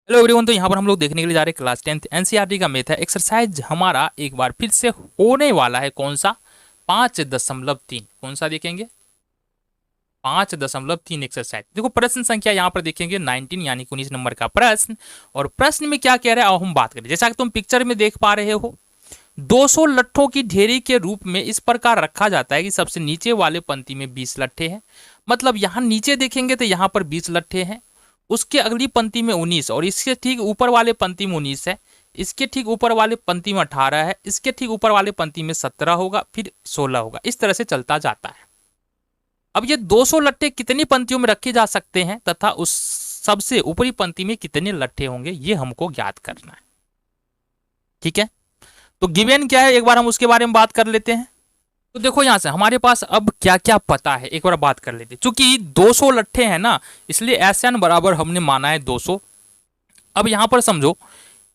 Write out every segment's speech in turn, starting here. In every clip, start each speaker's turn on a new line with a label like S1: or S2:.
S1: Hello everyone. तो यहाँ पर हम लोग देखने के लिए जा रहे हैं क्लास 10th एनसीईआरटी का मैथ है एक्सरसाइज हमारा एक बार फिर से होने वाला है। कौन सा? 5.3। कौन सा देखेंगे? 5.3 एक्सरसाइज। देखो प्रश्न संख्या यहाँ पर देखेंगे 19 यानी 19 नंबर का प्रश्न। और प्रश्न में क्या कह रहा है आओ हम बात करें। जैसा कि तुम पिक्चर में देख पा रहे हो, 200 लट्ठों की ढेरी के रूप में इस प्रकार रखा जाता है कि सबसे नीचे वाले पंक्ति में 20 लट्ठे हैं। मतलब यहाँ नीचे देखेंगे तो यहाँ पर 20 लट्ठे हैं, उसके अगली पंक्ति में 19 और इसके ठीक ऊपर वाले पंक्ति में 19 है, इसके ठीक ऊपर वाले पंक्ति में 18 है, इसके ठीक ऊपर वाले पंक्ति में 17 होगा, फिर 16 होगा। इस तरह से चलता जाता है। अब ये 200 लट्ठे कितनी पंक्तियों में रखे जा सकते हैं तथा उस सबसे ऊपरी पंक्ति में कितने लट्ठे होंगे ये हमको ज्ञात करना है। ठीक है, तो गिवन क्या है एक बार हम उसके बारे में बात कर लेते हैं। तो देखो यहां से हमारे पास अब क्या क्या पता है एक बार बात कर लेते हैं। चूंकि 200 लट्ठे हैं ना, इसलिए एसएन बराबर हमने माना है 200। अब यहां पर समझो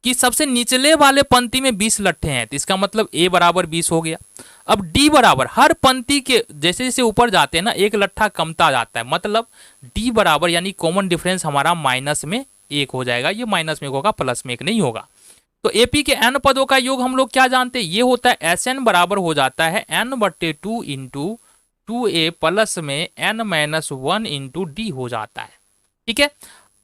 S1: कि सबसे निचले वाले पंक्ति में 20 लट्ठे हैं, तो इसका मतलब ए बराबर 20 हो गया। अब डी बराबर हर पंक्ति के जैसे जैसे ऊपर जाते हैं ना एक लट्ठा कमता जाता है, मतलब डी बराबर यानी कॉमन डिफरेंस हमारा माइनस में 1 हो जाएगा। ये माइनस में होगा, प्लस में 1 नहीं होगा। तो एपी के एन पदों का योग हम लोग क्या जानते हैं, ये होता है एस एन बराबर हो जाता है n/2 इंटू 2a प्लस में n-1 इंटू डी हो जाता है। ठीक है,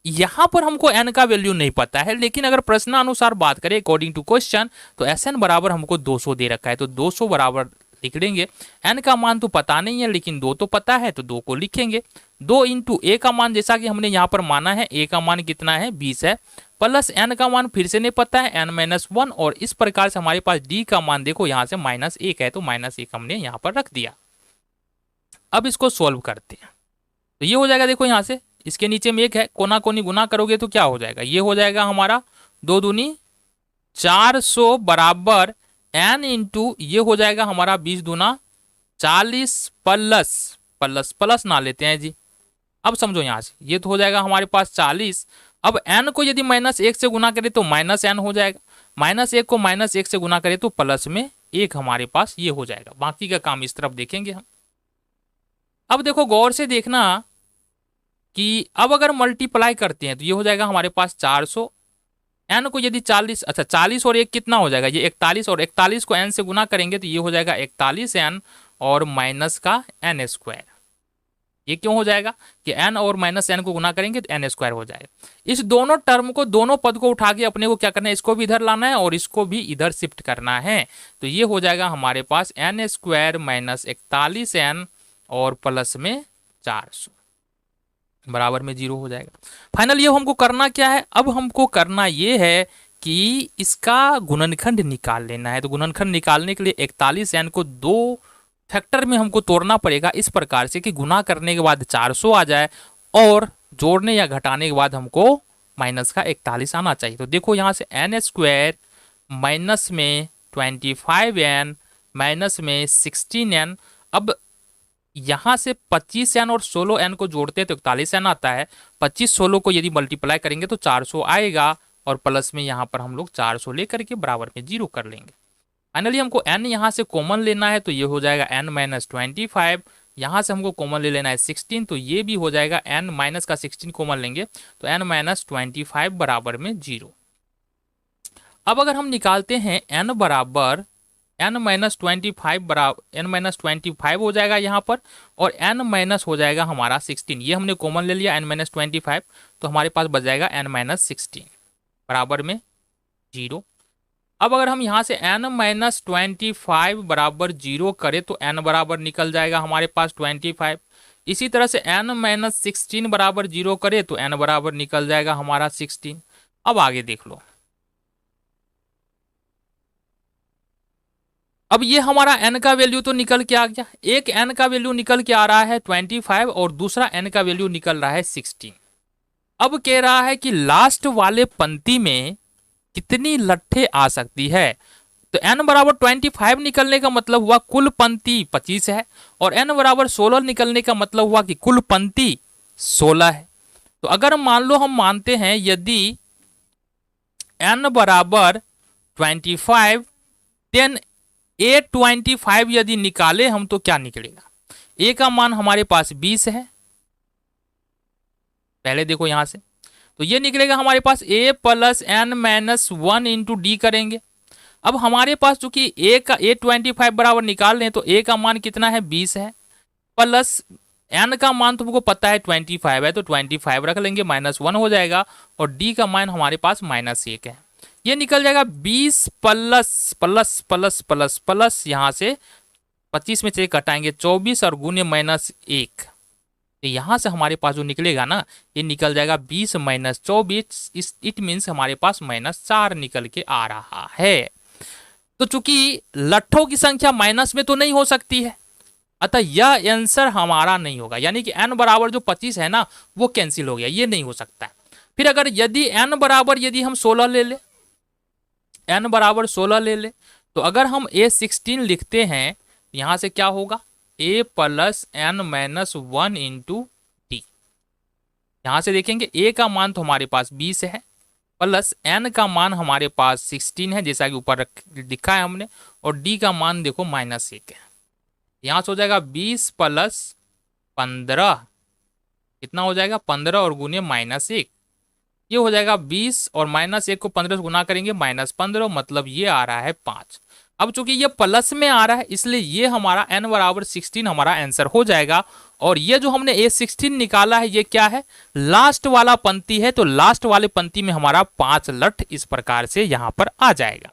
S1: यहां पर हमको n का वैल्यू नहीं पता है, लेकिन अगर प्रश्नानुसार बात करें अकॉर्डिंग टू क्वेश्चन तो एस एन बराबर हमको 200 दे रखा है, तो 200 बराबर लिख देंगे। n का मान तो पता नहीं है लेकिन 2 तो पता है, तो 2 को लिखेंगे। 2 इंटू ए का मान जैसा कि हमने यहाँ पर माना है, ए का मान कितना है 20 है, प्लस n का मान फिर से नहीं पता है n-1, और इस प्रकार से हमारे पास d का मान देखो यहाँ से -1 है, तो -1 हमने यहाँ पर रख दिया। अब इसको सोल्व करते हैं तो ये हो जाएगा, देखो यहाँ से इसके नीचे में 1 है, कोना कोनी गुना करोगे तो क्या हो जाएगा, ये हो जाएगा हमारा 2 दूनी 400 बराबर n इंटू ये हो जाएगा हमारा 20 दूना 40 प्लस प्लस प्लस ना लेते हैं जी। अब समझो यहाँ से ये तो हो जाएगा हमारे पास 40। अब n को यदि -1 से गुना करें तो -n हो जाएगा, -1 को -1 से गुना करें तो प्लस में 1 हमारे पास ये हो जाएगा। बाकी का काम इस तरफ देखेंगे हम। अब देखो गौर से देखना कि अब अगर मल्टीप्लाई करते हैं तो ये हो जाएगा हमारे पास 400, n को यदि 40, अच्छा 40 और 1 कितना हो जाएगा, ये 41, और 41 को n से गुना करेंगे तो ये हो जाएगा 41n और माइनस का n²। ये क्यों हो जाएगा कि n और -n को गुना करेंगे तो n² हो जाएगा। इस दोनों टर्म को, दोनों पद को उठा के अपने को क्या करना है, इसको भी इधर लाना है और इसको भी इधर शिफ्ट करना है। तो ये हो जाएगा हमारे पास n² - 41n और प्लस में 400 बराबर में 0 हो जाएगा। फाइनल ये हमको करना क्या है, अब हमको करना ये है कि इसका गुणनखंड निकाल लेना है। तो गुणनखंड निकालने के लिए 41n को 2 फैक्टर में हमको तोड़ना पड़ेगा इस प्रकार से कि गुना करने के बाद 400 आ जाए और जोड़ने या घटाने के बाद हमको माइनस का 41 आना चाहिए। तो देखो यहाँ से n² माइनस में 25n माइनस में 16n। अब यहाँ से 25n और 16n को जोड़ते हैं तो 41n आता है। 25-16 को यदि मल्टीप्लाई करेंगे तो 400 आएगा और प्लस में यहाँ पर हम लोग 400 लेकर के बराबर में 0 कर लेंगे। फाइनली हमको n यहाँ से कॉमन लेना है तो ये हो जाएगा n-25। यहाँ से हमको कॉमन ले लेना है 16, तो ये भी हो जाएगा n माइनस का 16 कॉमन लेंगे तो n-25 बराबर में 0। अब अगर हम निकालते हैं n बराबर n-25 बराबर n-25 हो जाएगा यहाँ पर, और n माइनस हो जाएगा हमारा 16। ये हमने कॉमन ले लिया n-25, तो हमारे पास बच जाएगा n-16 बराबर में 0। अब अगर हम यहाँ से n-25 बराबर 0 करें तो n बराबर निकल जाएगा हमारे पास 25। इसी तरह से n-16 बराबर 0 करें तो n बराबर निकल जाएगा हमारा 16। अब आगे देख लो, अब ये हमारा n का वैल्यू तो निकल के आ गया, एक n का वैल्यू निकल के आ रहा है 25 और दूसरा n का वैल्यू निकल रहा है 16। अब कह रहा है कि लास्ट वाले पंक्ति में कितनी लट्ठे आ सकती है। तो n बराबर 25 निकलने का मतलब हुआ कुल पंक्ति 25 है, और n बराबर 16 निकलने का मतलब हुआ कि कुल पंक्ति 16 है। तो अगर मान लो हम मानते हैं यदि n बराबर 25 देन A25 यदि निकाले हम तो क्या निकलेगा, a का मान हमारे पास 20 है। पहले देखो यहां से तो ये निकलेगा हमारे पास a plus n minus 1 into D करेंगे। अब हमारे पास चूंकि a का a25 बराबर निकाल रहे हैं तो a का मान कितना है 20 है, प्लस n का मान तुमको पता है 25 है, तो 25 रख लेंगे, -1 हो जाएगा, और d का मान हमारे पास -1 है। ये निकल जाएगा 20 plus plus plus plus plus, यहाँ से 25 में से घटाएंगे 24 और गुने -1, तो यहाँ से हमारे पास जो निकलेगा ना, ये निकल जाएगा 20 माइनस 24, इट मीन्स हमारे पास -4 निकल के आ रहा है। तो चूंकि लट्ठों की संख्या माइनस में तो नहीं हो सकती है, अतः यह आंसर हमारा नहीं होगा, यानी कि n बराबर जो 25 है ना वो कैंसिल हो गया, ये नहीं हो सकता है। फिर अगर यदि n बराबर यदि हम 16 ले ले, n बराबर 16 ले ले, तो अगर हम a16 लिखते हैं, यहां से क्या होगा a plus n minus 1 into D. यहां से देखेंगे a का मान तो हमारे पास 20 है, प्लस n का मान हमारे पास 16 है जैसा कि ऊपर लिखा है हमने, और d का मान देखो -1 है। यहाँ से हो जाएगा 20 प्लस 15, कितना हो जाएगा 15 और गुने -1, ये हो जाएगा 20 और -1 को 15 से गुना करेंगे -15, मतलब ये आ रहा है 5। अब चूंकि ये प्लस में आ रहा है इसलिए ये हमारा n बराबर 16 हमारा आंसर हो जाएगा। और ये जो हमने a16 निकाला है ये क्या है, लास्ट वाला पंक्ति है, तो लास्ट वाले पंक्ति में हमारा 5 लठ इस प्रकार से यहाँ पर आ जाएगा।